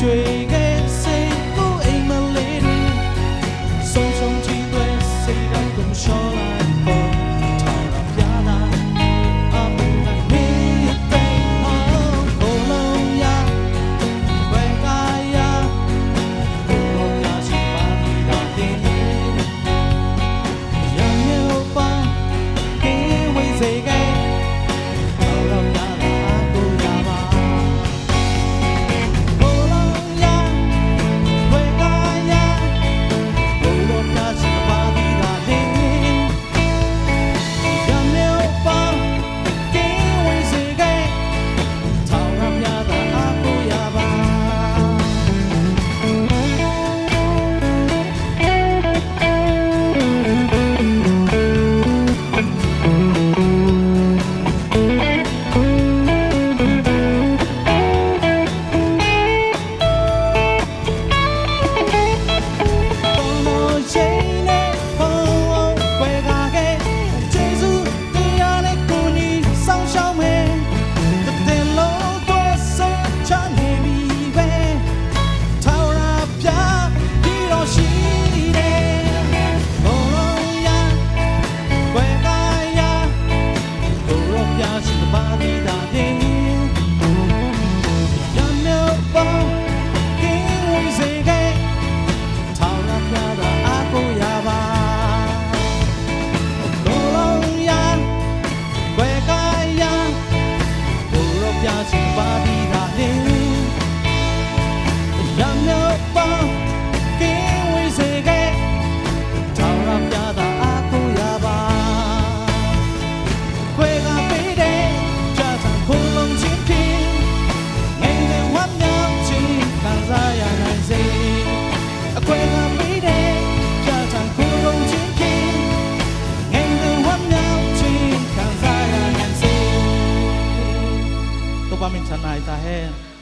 追嘅စိတ်ကိုအိမ်မလေးတွေဆုံးရှုံးကြည့်တဲ့စိတ်ဓာတ်ကိုရှော့လိုက်ဖို့ထောင်ရပြတာအမှုနဲ့နေတဲ့ဟောကိုလုံးရဝဲကားရကိုလုံးရရှိပါသည်တာတင်ရမျိုးပါကင်းဝေးစေခဲ့ထောင်ရပြတာကိုရပါPamin sanay tahen